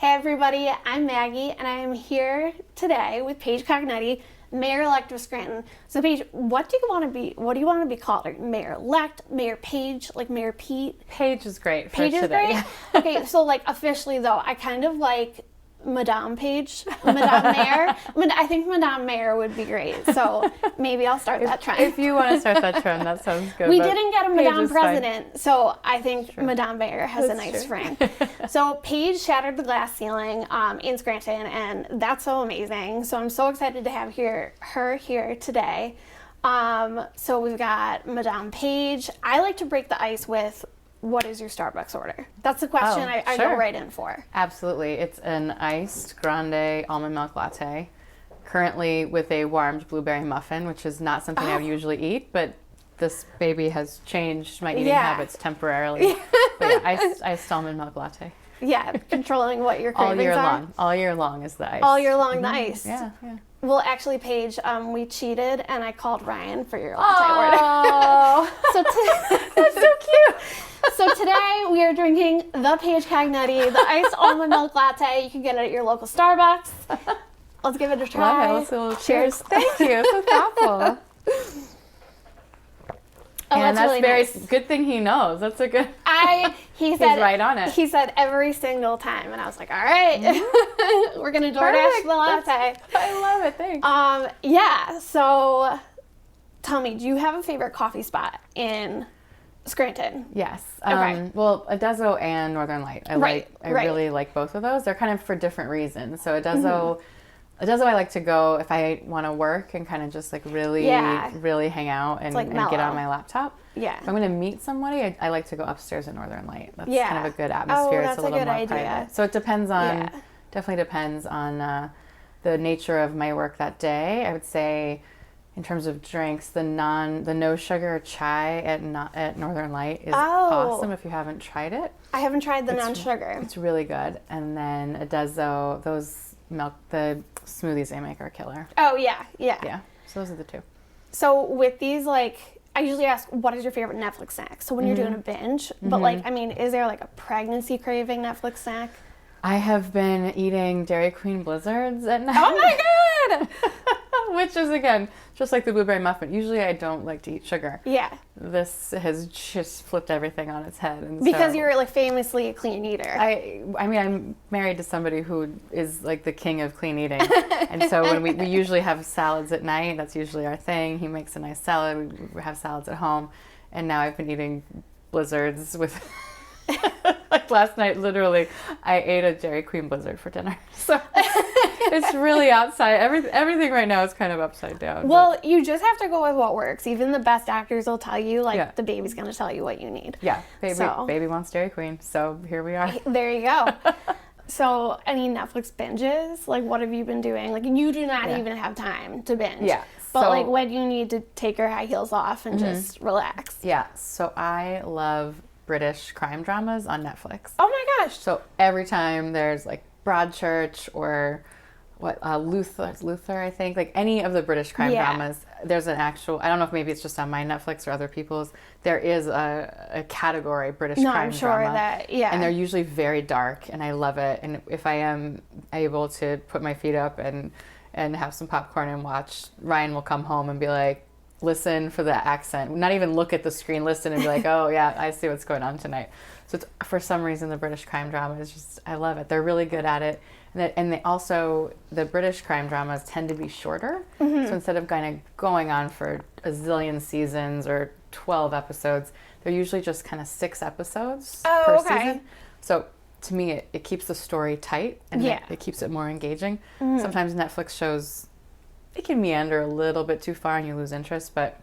Hey everybody, I'm Maggie, and I am here today with Paige Cognetti, Mayor-elect of Scranton. So Paige, what do you want to be? What do you want to be called? Like Mayor-elect, Mayor Paige, like Mayor Pete? Paige is great for Paige today. is great? Okay, so like officially though, I kind of like Madame Paige, Madame Mayor. I think Madame Mayor would be great. So maybe I'll start that trend. If you want to start that trend, that sounds good. We didn't get a Madame President, fine. so I think True. Madame Mayor has That's a nice true. ring. So Paige shattered the glass ceiling in Scranton, and that's so amazing. So I'm so excited to have her here today. So we've got Madame Paige. I like to break the ice with, what is your Starbucks order? That's the question I go sure. right in for. Absolutely. It's an iced grande almond milk latte, currently with a warmed blueberry muffin, which is not something I would usually eat, but this baby has changed my eating habits temporarily. But yeah, iced almond milk latte. Yeah, controlling what your All cravings year are. long. All year long is the ice. All year long, the ice. Yeah. Well, actually, Paige, we cheated, and I called Ryan for your latte order. Oh, that's so cute. So today we are drinking the Paige Cognetti, the iced almond milk latte. You can get it at your local Starbucks. Let's give it a try. Love it. Let's do a little Cheers. Thank you. So thoughtful. Oh, And that's really very nice. good thing he knows. That's a good. He said right on it. He said every single time, and I was like, all right, we're gonna DoorDash the latte. I love it. Thanks. Yeah. So, tell me, do you have a favorite coffee spot in Scranton? Yes. Okay. Well, Adezo and Northern Light. I really like both of those. They're kind of for different reasons. So Adezo, I like to go if I want to work and kind of just like really hang out and, like and get mellow. on my laptop. Yeah. If I'm going to meet somebody, I like to go upstairs at Northern Light. That's Yeah. kind of a good atmosphere. That's it's a a little good more idea. private. So it depends on, definitely depends on the nature of my work that day. I would say, in terms of drinks, the no sugar chai at Northern Light is awesome if you haven't tried it. I haven't tried the non-sugar. It's really good. And then Adezo, the smoothies they make are killer. Oh, yeah. Yeah. So those are the two. So with these, like, I usually ask, what is your favorite Netflix snack? So when you're doing a binge, but like, I mean, is there like a pregnancy craving Netflix snack? I have been eating Dairy Queen Blizzards at night. Oh my God! Which is, again, just like the blueberry muffin. Usually I don't like to eat sugar. Yeah. This has just flipped everything on its head. And Because you're like famously a clean eater. I mean, I'm married to somebody who is like the king of clean eating. And so when we usually have salads at night, that's usually our thing. He makes a nice salad. We have salads at home. And now I've been eating Blizzards with... Like last night, literally, I ate a Dairy Queen Blizzard for dinner. So it's really outside. Everything right now is kind of upside down. Well, you just have to go with what works. Even the best doctors will tell you, like, the baby's going to tell you what you need. Yeah, baby wants Dairy Queen, so here we are. There you go. So, any Netflix binges? Like, what have you been doing? Like, you do not even have time to binge. Yeah. But, like, when you need to take your high heels off and just relax. Yeah, so I love British crime dramas on Netflix. Oh my gosh. So every time there's like Broadchurch or Luther, I think, like any of the British crime dramas, there's an actual, I don't know if maybe it's just on my Netflix or other people's, there is a category, British crime I'm sure drama. that, And they're usually very dark, and I love it. And if I am able to put my feet up and have some popcorn and watch, Ryan will come home and be like, listen for the accent, not even look at the screen, listen and be like, oh yeah, I see what's going on tonight. So it's, for some reason, the British crime drama is just, I love it. They're really good at it. And they also, the British crime dramas tend to be shorter. So instead of kind of going on for a zillion seasons or 12 episodes, they're usually just kind of 6 episodes per season. So to me, it keeps the story tight and it keeps it more engaging. Sometimes Netflix shows, it can meander a little bit too far and you lose interest, but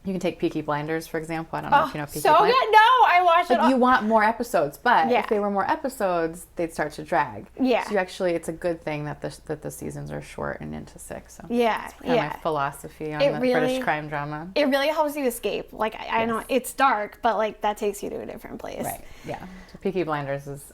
you can take Peaky Blinders, for example. I don't know if you know Peaky Blinders. So good. No, I watched it. You want more episodes, but if they were more episodes, they'd start to drag. Yeah. So you actually, it's a good thing that the seasons are short and into 6. So it's kind of my philosophy on the British crime drama. It really helps you escape. Like, I know it's dark, but like that takes you to a different place. Right. Yeah. So Peaky Blinders is,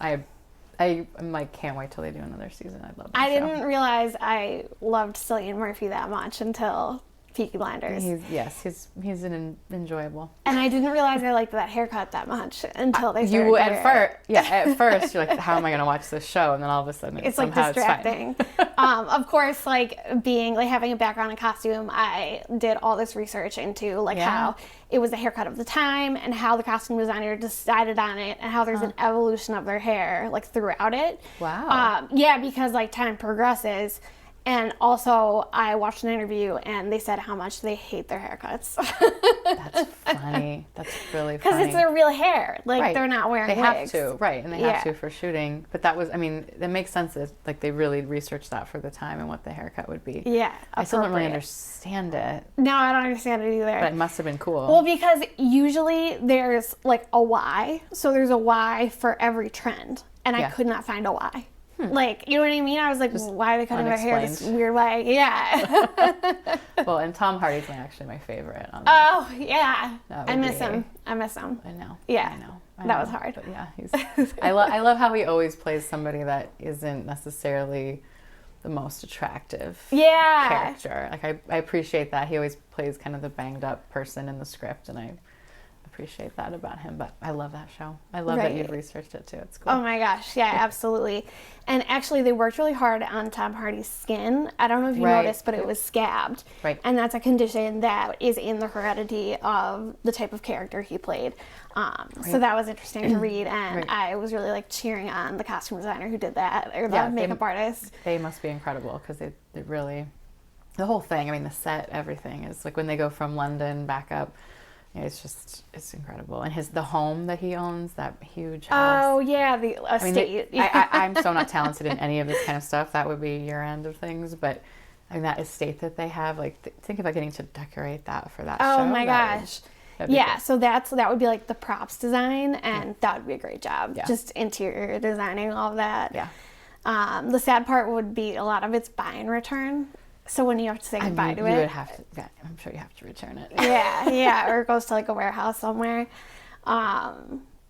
I'm like, can't wait till they do another season. I love that show. Didn't realize I loved Cillian Murphy that much until Peaky Blinders. He's an enjoyable. And I didn't realize I liked that haircut that much until they started You at first you're like, how am I going to watch this show? And then all of a sudden it's like distracting. Of course, like being like having a background in costume, I did all this research into like how it was the haircut of the time and how the costume designer decided on it and how there's an evolution of their hair like throughout it. Wow. Because like time progresses. And also, I watched an interview, and they said how much they hate their haircuts. That's funny. That's really funny. Because it's their real hair. Like, they're not wearing wigs. They have to, right. And they have to for shooting. But that was, I mean, that makes sense. Like, they really researched that for the time and what the haircut would be. Yeah. I still don't really understand it. No, I don't understand it either. But it must have been cool. Well, because usually there's, like, a why. So there's a why for every trend. And I could not find a why. Like, you know what I mean? I was like, why are they cutting their hair this weird way? Yeah. Well, and Tom Hardy's actually my favorite. Oh, yeah. I miss him. I know. Yeah. That was hard. But yeah, I love how he always plays somebody that isn't necessarily the most attractive character. Like, I appreciate that. He always plays kind of the banged up person in the script, and I appreciate that about him. But I love that show. I love that you've researched it too. It's cool. Oh my gosh, yeah, absolutely. And actually they worked really hard on Tom Hardy's skin. I don't know if you noticed, but it was scabbed. Right. And that's a condition that is in the heredity of the type of character he played. So that was interesting to read, and I was really like cheering on the costume designer who did that, or the makeup artist. They must be incredible, because they really, the whole thing, I mean, the set, everything is like when they go from London back up. It's incredible. And the home that he owns, that huge house. Oh, yeah, the estate. I mean, I'm so not talented in any of this kind of stuff. That would be your end of things. But I mean, that estate that they have, like, think about getting to decorate that for that show. Oh, my gosh. Yeah, so that would be like the props design, and that would be a great job. Yeah. Just interior designing, all of that. Yeah. The sad part would be a lot of it's buy and return. So when you have to say goodbye to it, you would have to. Yeah, I'm sure you have to return it. Yeah, or it goes to like a warehouse somewhere.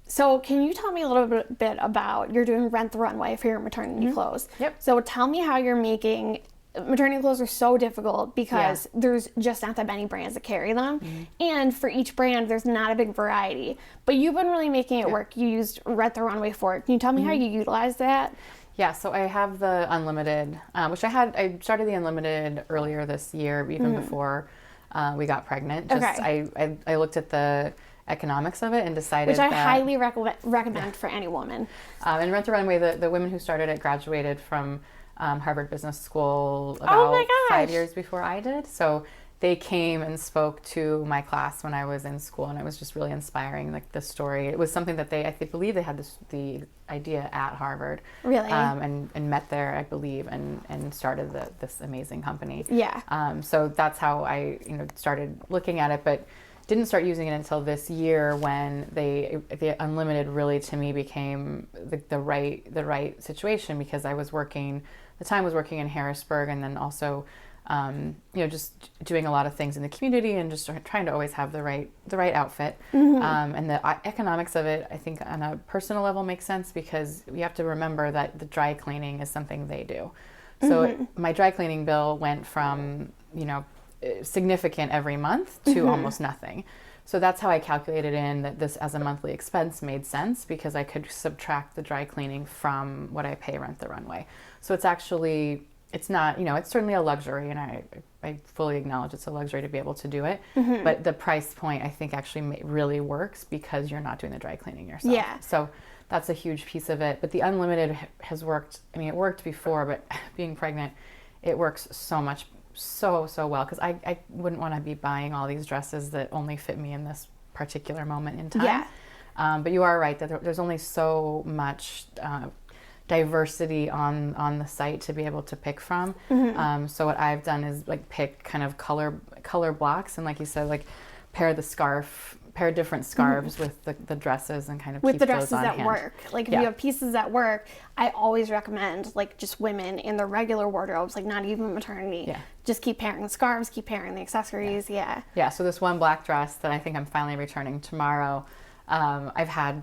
So can you tell me a little bit about, you're doing Rent the Runway for your maternity clothes? Yep. So tell me how you're making. Maternity clothes are so difficult because there's just not that many brands that carry them, and for each brand there's not a big variety. But you've been really making it work. You used Rent the Runway for it. Can you tell me how you utilize that? Yeah, so I have the Unlimited, which I started the Unlimited earlier this year, even before we got pregnant. I looked at the economics of it and decided which I highly recommend for any woman. And Rent the Runway, the women who started it graduated from Harvard Business School about 5 years before I did. So they came and spoke to my class when I was in school, and it was just really inspiring. Like, the story, it was something that I believe they had the idea at Harvard, really, and met there, I believe, and started this amazing company. Yeah. So that's how I started looking at it, but didn't start using it until this year, when the Unlimited really to me became the right situation, because I was working in Harrisburg, and then also just doing a lot of things in the community, and just trying to always have the right outfit. And the economics of it, I think on a personal level, makes sense, because you have to remember that the dry cleaning is something they do. So my dry cleaning bill went from, significant every month to almost nothing. So that's how I calculated in that this as a monthly expense made sense, because I could subtract the dry cleaning from what I pay Rent the Runway. So it's not, it's certainly a luxury, and I fully acknowledge it's a luxury to be able to do it. But the price point, I think, actually really works, because you're not doing the dry cleaning yourself. Yeah. So that's a huge piece of it. But the Unlimited has worked. I mean, it worked before, but being pregnant, it works so well, because I wouldn't want to be buying all these dresses that only fit me in this particular moment in time. Yeah. But you are right that there's only so much diversity on the site to be able to pick from. So what I've done is like pick kind of color blocks, and like you said, like pair different scarves with the dresses, and kind of with keep the dresses those on that hand. work. Like if you have pieces that work, I always recommend like just women in their regular wardrobes, like not even maternity. Just keep pairing the scarves, keep pairing the accessories. Yeah. So this one black dress that I think I'm finally returning tomorrow, I've had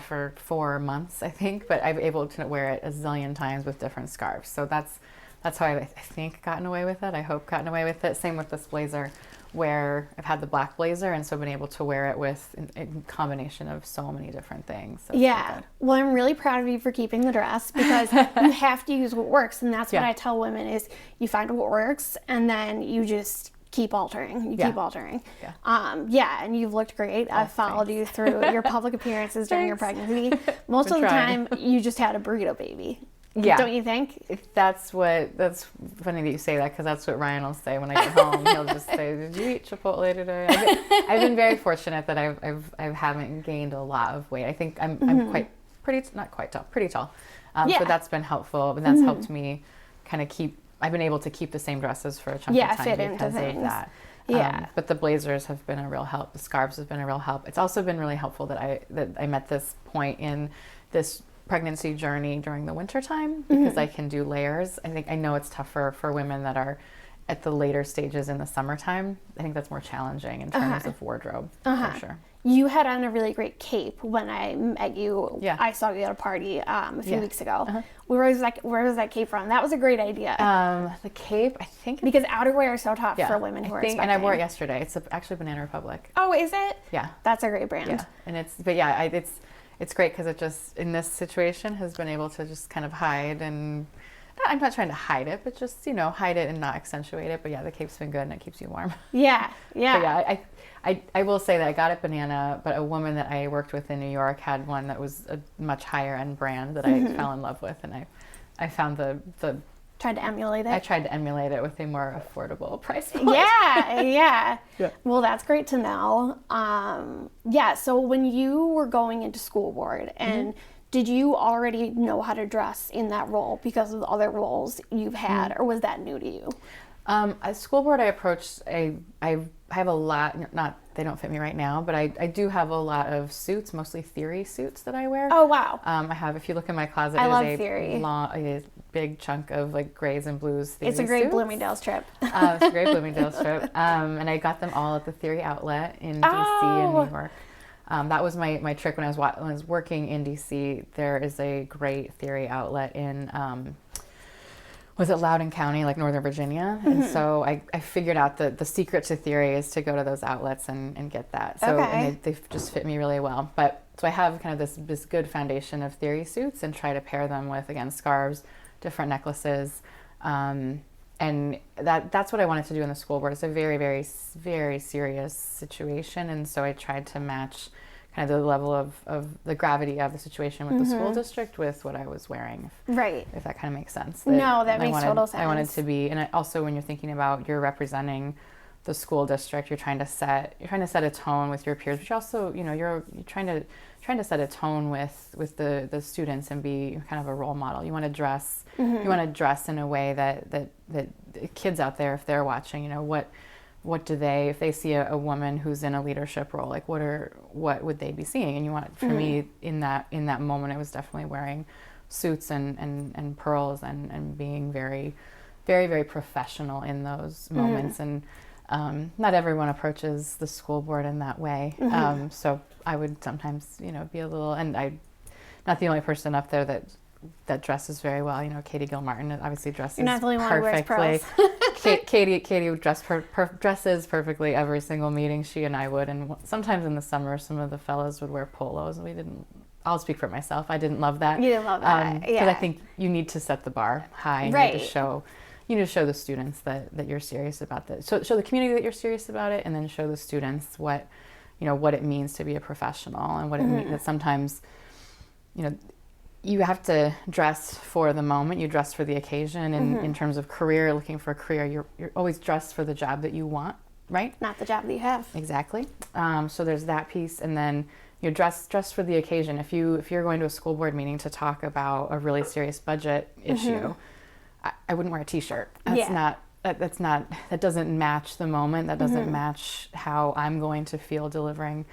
for 4 months, I think, but I'm able to wear it a zillion times with different scarves. So that's that's how I think gotten away with it. I hope gotten away with it. Same with this blazer, where I've had the black blazer and so been able to wear it with a combination of so many different things. So yeah. Well, I'm really proud of you for keeping the dress, because you have to use what works. And that's what I tell women is you find what works and then you just keep altering. You keep altering. Yeah. And you've looked great. I've followed you through your public appearances during your pregnancy. Most of the time you just had a burrito baby. Yeah. Don't you think? That's funny that you say that, because that's what Ryan will say when I get home. He'll just say, "Did you eat Chipotle today?" I've been very fortunate that I haven't gained a lot of weight. I think I'm pretty tall. So that's been helpful, and that's helped me kind of I've been able to keep the same dresses for a chunk of time fit into because things. of that. Yeah. But the blazers have been a real help. The scarves have been a real help. It's also been really helpful that I met this point in this pregnancy journey during the winter time, because I can do layers. I know it's tougher for women that are at the later stages in the summertime. I think that's more challenging in terms of wardrobe, for sure. You had on a really great cape when I met you. Yeah. I saw you at a party a few weeks ago. Where was that cape from? That was a great idea. The cape, I think, because outerwear is so tough for women who are expecting. And I wore it yesterday. It's actually Banana Republic. Oh, is it? Yeah. That's a great brand. Yeah, and it's great because it just, in this situation, has been able to just kind of hide, and I'm not trying to hide it, but just, hide it and not accentuate it. But yeah, the cape's been good and it keeps you warm. Yeah, yeah. But yeah, I will say that I got it Banana, but a woman that I worked with in New York had one that was a much higher end brand that I fell in love with, and I found the tried to emulate it. I tried to emulate it with a more affordable price point. Yeah. Well, that's great to know. So when you were going into school board, and did you already know how to dress in that role because of the other roles you've had, or was that new to you? At school board, I approached I have a lot, they don't fit me right now, but I do have a lot of suits, mostly theory suits that I wear. Oh, wow. I have, if you look in my closet, a big chunk of like grays and blues theory It's a great suits. Bloomingdale's trip. It's a great Bloomingdale's trip. And I got them all at the Theory Outlet in DC and New York. That was my trick when I was working in DC. There is a great Theory Outlet in was it Loudoun County, like Northern Virginia? And so I figured out that the secret to theory is to go to those outlets and get that. So and they just fit me really well. So I have kind of this good foundation of theory suits, and try to pair them with, again, scarves, different necklaces. And that's what I wanted to do in the school board. It's a very, very, very serious situation. And so I tried to match kind of the level of the gravity of the situation with the school district with what I was wearing. If that kind of makes sense. That makes total sense. I wanted to be, and also when you're thinking about you're representing the school district, you're trying to set a tone with your peers, but you also, you're trying to set a tone with the students and be kind of a role model. You want to dress, in a way that the kids out there, if they're watching, what do they, if they see a woman who's in a leadership role, like what would they be seeing? And you want, for me, in that moment, I was definitely wearing suits and pearls and being very, very, very professional in those moments. And not everyone approaches the school board in that way. So I would sometimes, be a little, and I'm not the only person up there that dresses very well. Katie Gilmartin obviously dresses perfectly. You're not the only one who wears pearls. Katie dresses perfectly every single meeting she and I would, and sometimes in the summer some of the fellas would wear polos, and I'll speak for myself, I didn't love that. You didn't love that, because I think you need to set the bar high, and you need to show the students that you're serious about that. So show the community that you're serious about it, and then show the students what it means to be a professional, and what it means that sometimes you have to dress for the moment, you dress for the occasion, and in terms of career, looking for a career, you're always dressed for the job that you want, right? Not the job that you have. Exactly. So there's that piece, and then you're dressed for the occasion. If you're going to a school board meeting to talk about a really serious budget issue, I wouldn't wear a t-shirt. That doesn't match the moment. That doesn't match how I'm going to feel delivering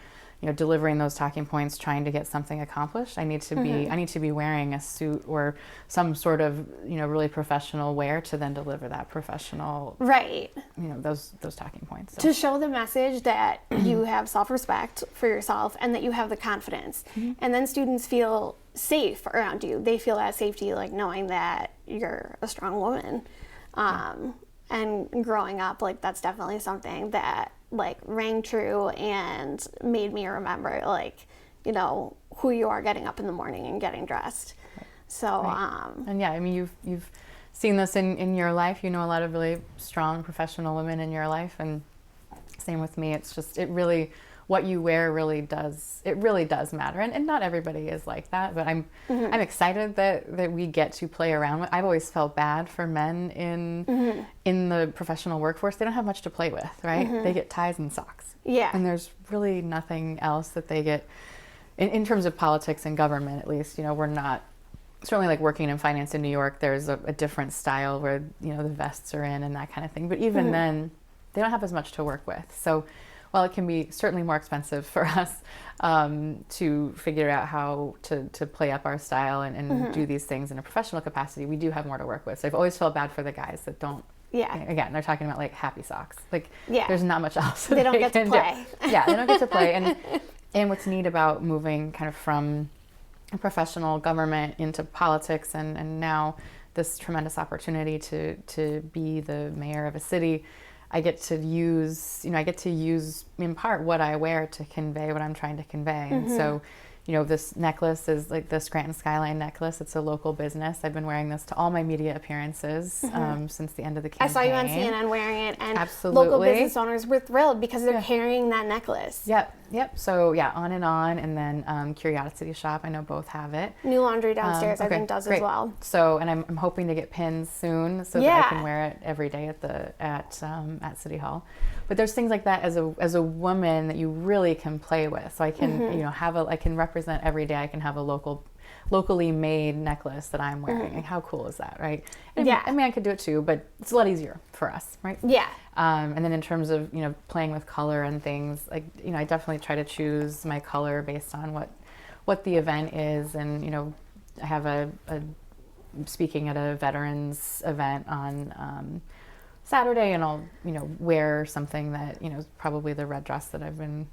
delivering those talking points, trying to get something accomplished, I need to be wearing a suit or some sort of, really professional wear to then deliver that professional, right, those talking points. So. To show the message that you have self-respect for yourself and that you have the confidence. And then students feel safe around you. They feel that safety, like knowing that you're a strong woman. And growing up, like, that's definitely something that, like, rang true and made me remember, like, who you are getting up in the morning and getting dressed. Right. So, and yeah, I mean, you've seen this in your life. A lot of really strong professional women in your life, and same with me. It's just, what you wear really does matter, and not everybody is like that, but I'm excited that we get to play around with. I've always felt bad for men in the professional workforce. They don't have much to play with, right? They get ties and socks, and there's really nothing else that they get in terms of politics and government. At least, we're not certainly, like, working in finance in New York. There's a different style where the vests are in and that kind of thing, but even then they don't have as much to work with. So while it can be certainly more expensive for us to figure out how to play up our style and do these things in a professional capacity, we do have more to work with. So I've always felt bad for the guys that don't. Yeah. Again, they're talking about, like, happy socks. Like, there's not much else. They don't get to play. Yeah, they don't get to play. And what's neat about moving kind of from professional government into politics and now this tremendous opportunity to be the mayor of a city, I get to use in part what I wear to convey what I'm trying to convey. And so, this necklace is like the Scranton Skyline necklace. It's a local business. I've been wearing this to all my media appearances since the end of the campaign. I saw you on CNN wearing it, and absolutely, local business owners were thrilled because they're carrying that necklace. Yep. So on, and then Curiosity Shop. I know both have it. New Laundry downstairs, I think, does as well. So, and I'm hoping to get pins soon so that I can wear it every day at City Hall. But there's things like that as a woman that you really can play with. So I can I can represent every day. I can have a locally made necklace that I'm wearing. Like, how cool is that, right? And I mean, I could do it too, but it's a lot easier for us, right? Yeah. And then in terms of playing with color and things, like, I definitely try to choose my color based on what the event is. And I have a speaking at a veterans event on Saturday, and I'll wear something that is probably the red dress that I've been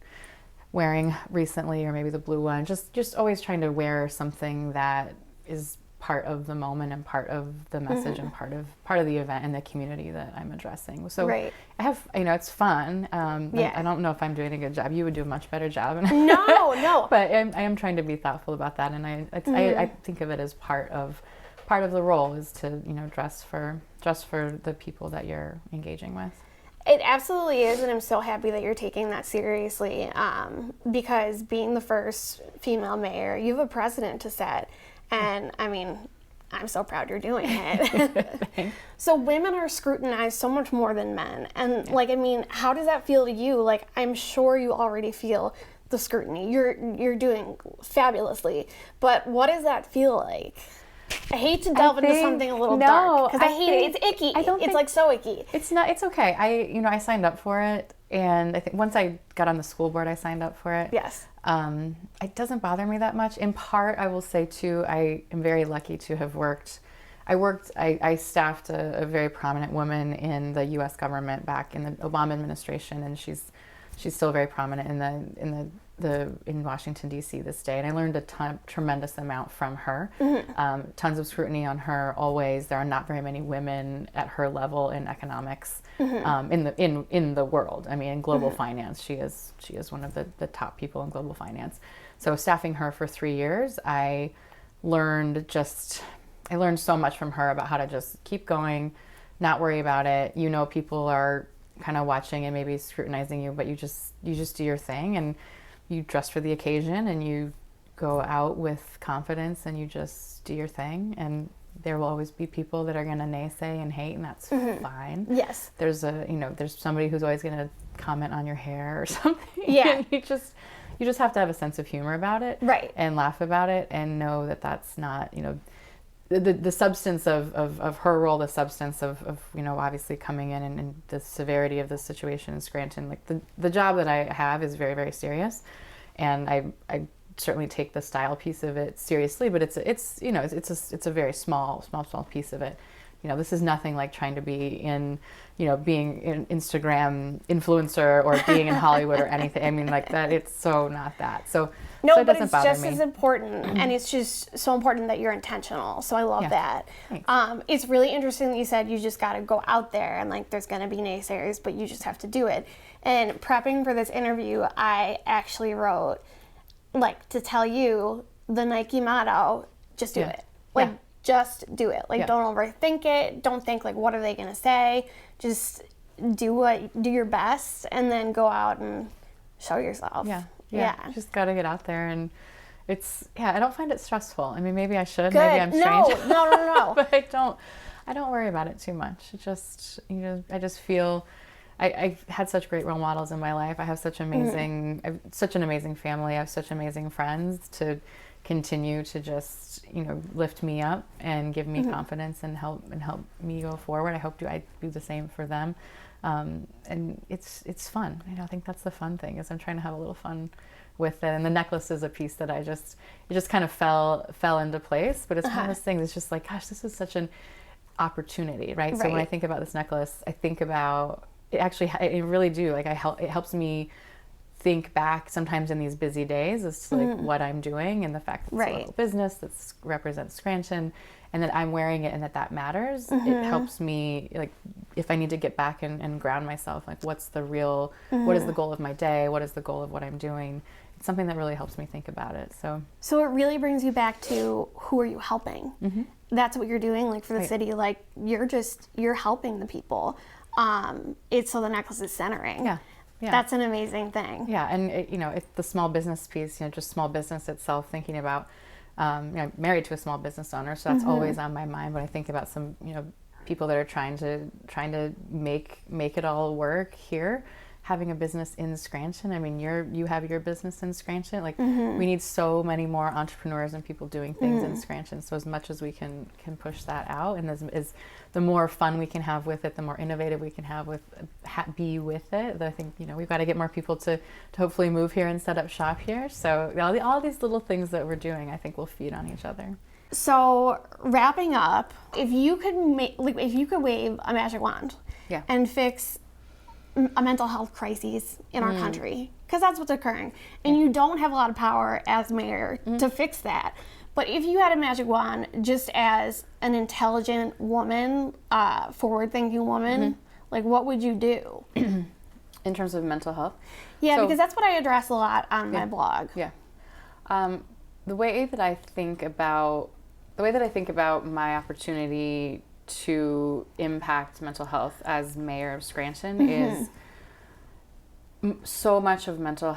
wearing recently, or maybe the blue one. Just always trying to wear something that is part of the moment and part of the message and part of the event and the community that I'm addressing. So I have, it's fun. I don't know if I'm doing a good job. You would do a much better job. No. But I am trying to be thoughtful about that, and I think of it as part of the role is to dress for the people that you're engaging with. It absolutely is, and I'm so happy that you're taking that seriously, because being the first female mayor, you have a precedent to set, and I mean, I'm so proud you're doing it. So women are scrutinized so much more than men, and like, I mean, how does that feel to you? Like, I'm sure you already feel the scrutiny. You're doing fabulously, but what does that feel like? I hate to delve into something a little dark because I hate it. It's icky. It's like so icky. It's not. It's okay. I signed up for it, and I think once I got on the school board, I signed up for it. Yes. It doesn't bother me that much. In part, I will say too, I am very lucky to have worked. I staffed a very prominent woman in the U.S. government back in the Obama administration, and she's still very prominent in Washington, D.C. this day. And I learned tremendous amount from her. Tons of scrutiny on her always. There are not very many women at her level in economics in the world. I mean, in global finance, she is one of the top people in global finance. So staffing her for 3 years, I learned so much from her about how to just keep going, not worry about it. People are kind of watching and maybe scrutinizing you, but you just do your thing, and you dress for the occasion, and you go out with confidence, and you just do your thing. And there will always be people that are going to naysay and hate, and that's fine. Yes. There's somebody who's always going to comment on your hair or something. Yeah. you just have to have a sense of humor about it, right? And laugh about it, and know that that's not the substance of her role, the substance of obviously coming in and the severity of the situation in Scranton. Like the job that I have is very, very serious, and I certainly take the style piece of it seriously, but it's a very small piece of it. This is nothing like trying to be in, being an Instagram influencer or being in Hollywood or anything. I mean, like that, it's so not that. So No, it but doesn't it's bother just me. as important, and it's just so important that you're intentional. So I love Yeah. that. Thanks. It's really interesting that you said you just got to go out there, and like there's going to be naysayers, but you just have to do it. And prepping for this interview, I actually wrote, like, to tell you the Nike motto, just do it. Like, just do it. Like, don't overthink it. Don't think, like, what are they going to say? Just do your best, and then go out and show yourself. Yeah. Just got to get out there, and I don't find it stressful. I mean, maybe I should. Good. Maybe I'm strange. No. But I don't worry about it too much. It just, I just feel I've had such great role models in my life. I have such I have such an amazing family. I have such amazing friends to continue to just, lift me up and give me confidence and help me go forward. I do the same for them. And it's fun. I think that's the fun thing, is I'm trying to have a little fun with it. And the necklace is a piece that it just kind of fell into place. But it's one of those things. It's just like, gosh, this is such an opportunity, right? So when I think about this necklace, I think about it. Actually, I really do. Like, it helps me think back sometimes in these busy days as to like what I'm doing, and the fact that it's a little business that represents Scranton, and that I'm wearing it, and that matters. It helps me, like, if I need to get back and ground myself, like, what's the real, what is the goal of my day? What is the goal of what I'm doing? It's something that really helps me think about it. So it really brings you back to, who are you helping? That's what you're doing, like, for the city. Like, you're helping the people. It's so the necklace is centering. Yeah. That's an amazing thing. Yeah, and it's the small business piece, just small business itself, thinking about, I'm married to a small business owner, so that's always on my mind when I think about some, people that are trying to make it all work here. Having a business in Scranton, I mean, you have your business in Scranton. Like, we need so many more entrepreneurs and people doing things in Scranton. So as much as we can push that out, and as the more fun we can have with it, the more innovative we can be with it. I think we've got to get more people to hopefully move here and set up shop here. So all these little things that we're doing, I think, will feed on each other. So wrapping up, if you could wave a magic wand, and fix a mental health crisis in our country, because that's what's occurring, and you don't have a lot of power as mayor to fix that. But if you had a magic wand, just as an intelligent woman, forward-thinking woman, like, what would you do? In terms of mental health? Yeah, because that's what I address a lot on my blog. Yeah. The way that I think about my opportunity to impact mental health as mayor of Scranton is so many mental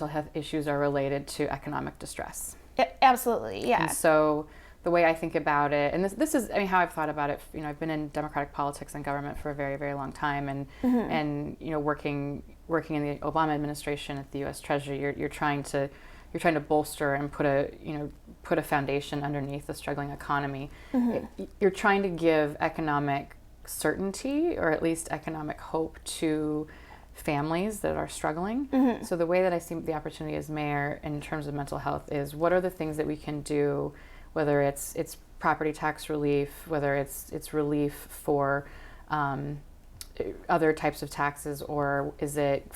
health issues are related to economic distress. Absolutely, yeah. And so the way I think about it, and this is how I've thought about it. I've been in democratic politics and government for a very, very long time, and working in the Obama administration at the U.S. Treasury, you're trying to bolster and put a foundation underneath the struggling economy. You're trying to give economic certainty, or at least economic hope, to families that are struggling. So the way that I see the opportunity as mayor in terms of mental health is, what are the things that we can do, whether it's property tax relief, whether it's relief for other types of taxes, or is it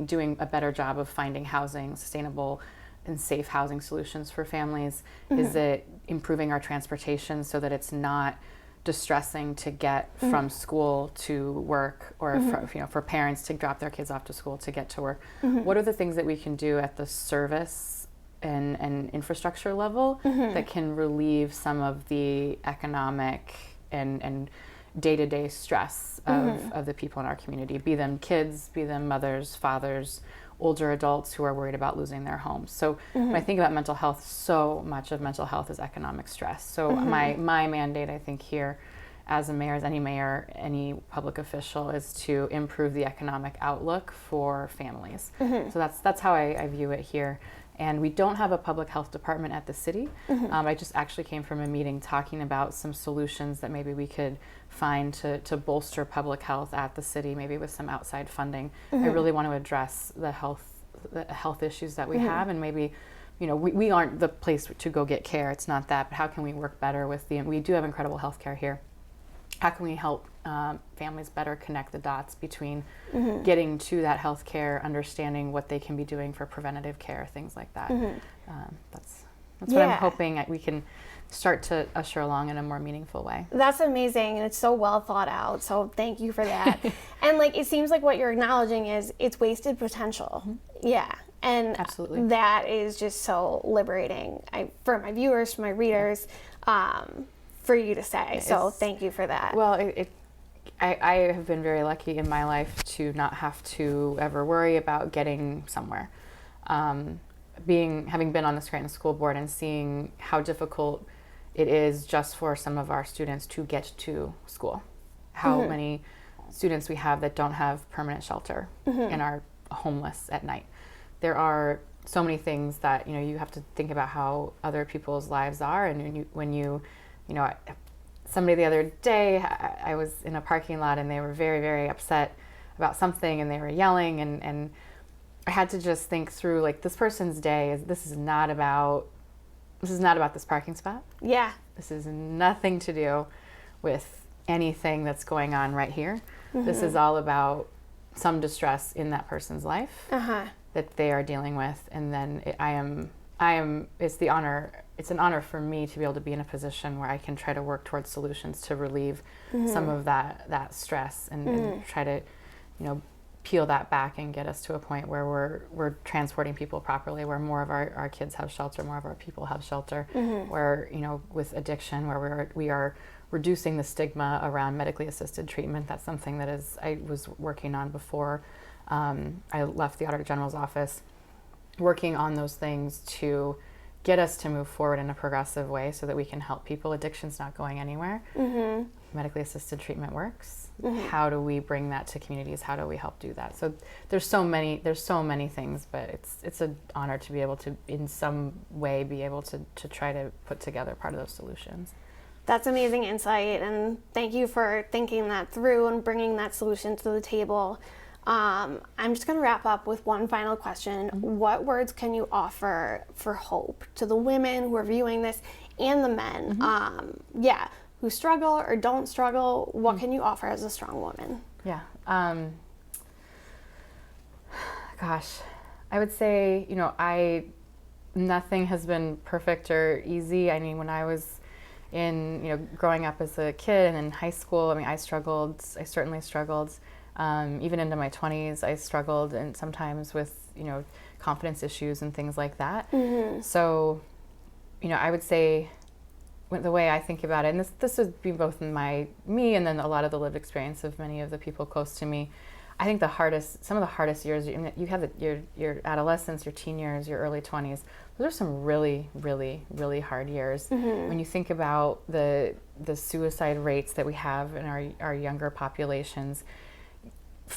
doing a better job of finding housing, sustainable and safe housing solutions for families? Is it improving our transportation so that it's not distressing to get from school to work, or for parents to drop their kids off to school to get to work? What are the things that we can do at the service and infrastructure level that can relieve some of the economic and day-to-day stress of the people in our community, be them kids, be them mothers, fathers, older adults who are worried about losing their homes. So when I think about mental health, so much of mental health is economic stress. So my mandate, I think, here as a mayor, as any mayor, any public official, is to improve the economic outlook for families. So that's how I view it here. And we don't have a public health department at the city. I just actually came from a meeting talking about some solutions that maybe we could find to bolster public health at the city, maybe with some outside funding. I really want to address the health the health issues that we have, and maybe, we aren't the place to go get care. It's not that, but how can we work better with we do have incredible health care here. How can we help families better connect the dots between getting to that health care, understanding what they can be doing for preventative care, things like that. That's what I'm hoping we can start to usher along in a more meaningful way. That's amazing, and it's so well thought out, so thank you for that. And it seems like what you're acknowledging is it's wasted potential. Yeah, and absolutely, that is just so liberating for my viewers, for my readers, for you to say. So thank you for that. Well, I have been very lucky in my life to not have to ever worry about getting somewhere. Having been on the Scranton School Board and seeing how difficult it is just for some of our students to get to school. How many students we have that don't have permanent shelter and are homeless at night. There are so many things that, you have to think about how other people's lives are. And somebody the other day, I was in a parking lot and they were very, very upset about something and they were yelling, and I had to just think through, this person's day this is not about this parking spot. Yeah. This is nothing to do with anything that's going on right here. This is all about some distress in that person's life that they are dealing with. And then it's an honor for me to be able to be in a position where I can try to work towards solutions to relieve some of that stress and try to, peel that back and get us to a point where we're transporting people properly, where more of our kids have shelter, more of our people have shelter, where, with addiction, where we are reducing the stigma around medically assisted treatment. That's something that I was working on before I left the Auditor General's office, working on those things to get us to move forward in a progressive way so that we can help people. Addiction's not going anywhere. Medically assisted treatment works. How do we bring that to communities? How do we help do that? So there's so many things, but it's an honor to be able to, in some way, be able to try to put together part of those solutions. That's amazing insight, and thank you for thinking that through and bringing that solution to the table. I'm just going to wrap up with one final question. What words can you offer for hope to the women who are viewing this and the men, who struggle or don't struggle? What can you offer as a strong woman? Yeah. Gosh, I would say, nothing has been perfect or easy. I mean, when I was growing up as a kid and in high school, I certainly struggled. Even into my 20s, I struggled, and sometimes with, confidence issues and things like that. So, I would say, the way I think about it, and this would be both in me and then a lot of the lived experience of many of the people close to me. I think some of the hardest years, you have your adolescence, your teen years, your early 20s. Those are some really, really, really hard years. When you think about the suicide rates that we have in our younger populations,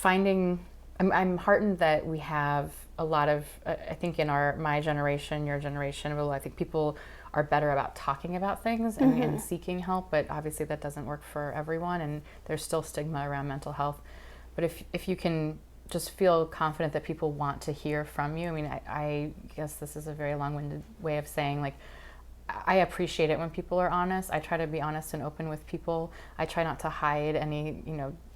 I'm heartened that we have a lot of, I think in my generation, your generation, I think people are better about talking about things and seeking help, but obviously that doesn't work for everyone, and there's still stigma around mental health. But if you can just feel confident that people want to hear from you, I guess this is a very long-winded way of saying, I appreciate it when people are honest. I try to be honest and open with people. I try not to hide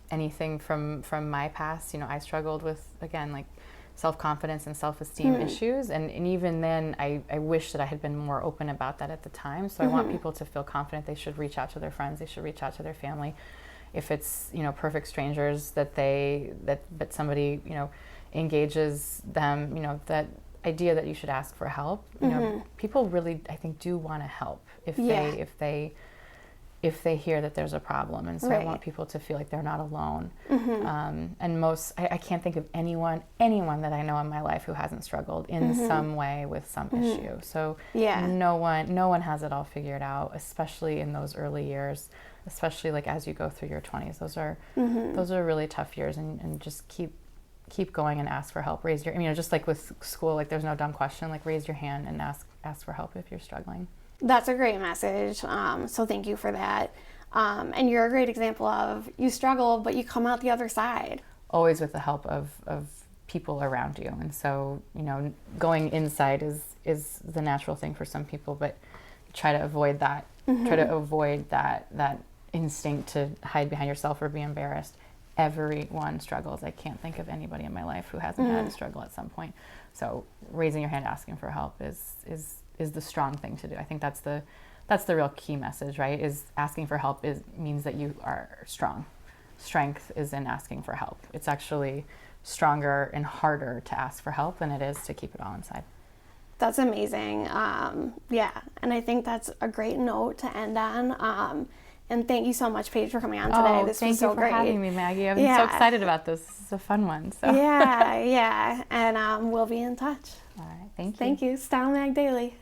anything from my past. I struggled with, again, self-confidence and self-esteem issues, and even then I wish that I had been more open about that at the time. So I want people to feel confident. They should reach out to their friends, they should reach out to their family. If it's perfect strangers that somebody engages them, that idea that you should ask for help. People really, I think, do want to help if they hear that there's a problem. And so I want people to feel like they're not alone. And I can't think of anyone that I know in my life who hasn't struggled in some way with some issue. So no one has it all figured out, especially in those early years, especially as you go through your 20s. Those are really tough years, and just keep going and ask for help. Raise your, just like with school, there's no dumb question, raise your hand and ask for help if you're struggling. That's a great message. So thank you for that. And you're a great example of, you struggle, but you come out the other side. Always with the help of people around you. And so, going inside is the natural thing for some people, but try to avoid that. Try to avoid that instinct to hide behind yourself or be embarrassed. Everyone struggles. I can't think of anybody in my life who hasn't had a struggle at some point. So raising your hand, asking for help is the strong thing to do. I think that's the real key message, right? Is asking for help means that you are strong. Strength is in asking for help. It's actually stronger and harder to ask for help than it is to keep it all inside. That's amazing. Yeah, and I think that's a great note to end on. And thank you so much, Paige, for coming on today. This was so great. Thank you for having me, Maggie. I'm so excited about this. This is a fun one. So. Yeah, and we'll be in touch. All right, thank you. Thank you. Style Mag Daily.